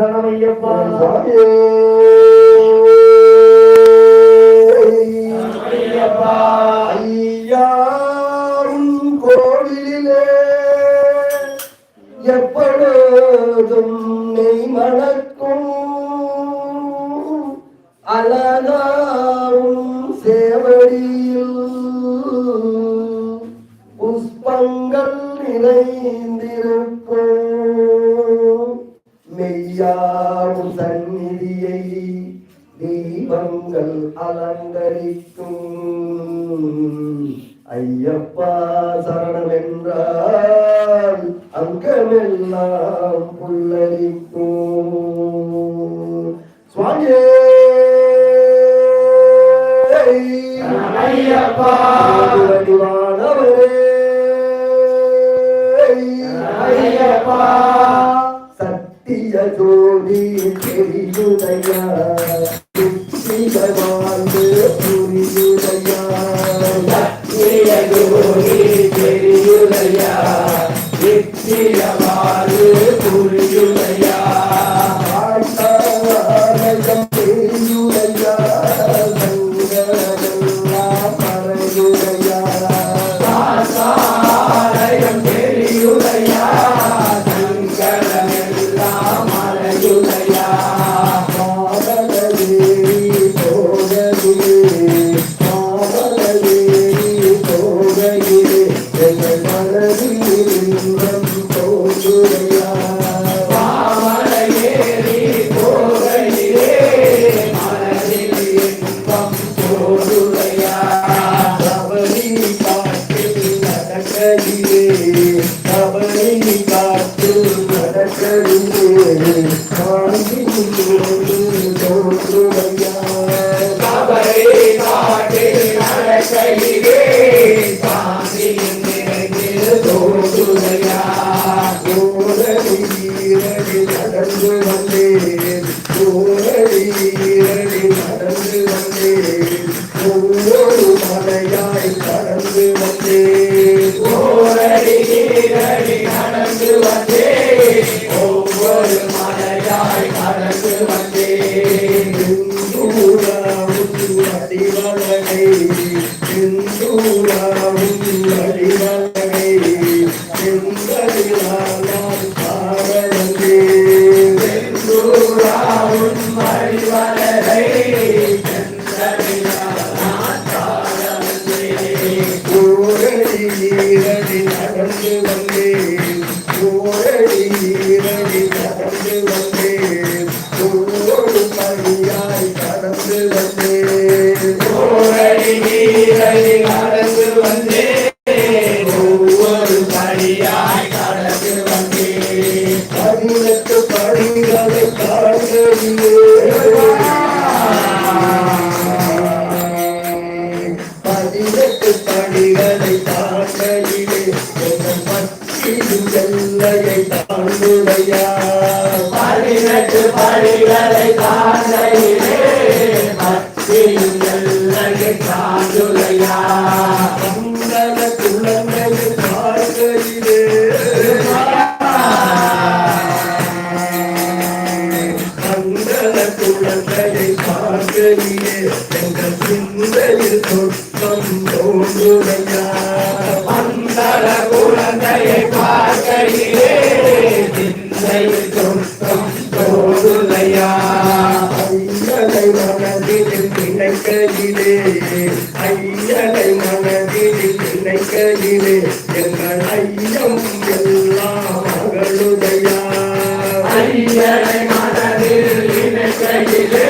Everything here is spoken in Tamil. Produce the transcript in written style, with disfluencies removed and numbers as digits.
சரணமையப்பா ஐயாவும் கோவிலே எப்பொழுதும் நெய் மணக்கும் அழகாவும் சேவடியில் புஷ்பங்கள் நிறைந்திருக்கும் மெய்யாவும் சந்நிதியை தீபங்கள் அலங்கரிக்கும் ஐயப்பா சரணம் என்றால் அங்கமெல்லாம் புல்லரிக்கும் சுவாமியே ஐயப்பா வடிவானவரே ஐயப்பா சத்திய ஜோதி தெரியுதையா வாழ்ந்து புரியுதையா சத்திய ஜோதி தெரியுதையா நித்திய வாழ்வு புரியுதையா ஆழ்ந்தாலயம் தெரியுதையா சங்கரெல்லாம் மறையுதையா ஆலயம் தெரியுதையா சங்கரமெல்லாம் மறையுதையா நடந்து வந்தேன் ஒவ்வொரு மலையாய் கடந்து வந்தேன் நடந்து வந்தேன் ஒவ்வொரு மலையாய் கடந்து வந்தேன் அடிவலகை அடிவலகை செங்கலிலால் பாடலே மறிவலகை நடந்து வந்தேன் நடந்து வந்தேன் ஒவ்வொரு பணியாய் கடந்து வந்தேன் நடந்து வந்தேன் ஒவ்வொரு படியாய் கடந்து வந்தேன் 18 படிகளை தாண்டியே 18 படிகளை தாண்டியே எங்கள் பக்தியின் எல்லையை தாண்டுடையா 18 படிகளை தாண்டியே பக்தியின் எல்லையை தாண்டுடையா மங்கள குழந்தையை பார்க்கையிலே மங்கள குழந்தையை பார்க்கையிலே எங்கள் சிந்தையில் சொற்றம் தோன்றுடையா மங்கள குழந்தையை பார்க்கையிலே சிந்தையில் சொற்றம் தோன்றுடையா ஐயனை மனதில் நினைக்கையிலே ஐயனை மனதில் நினைக்கையிலே எங்கள் ஐயம் எல்லாம் மகளுடையா ஐயனை மனதில் நினைக்கையிலே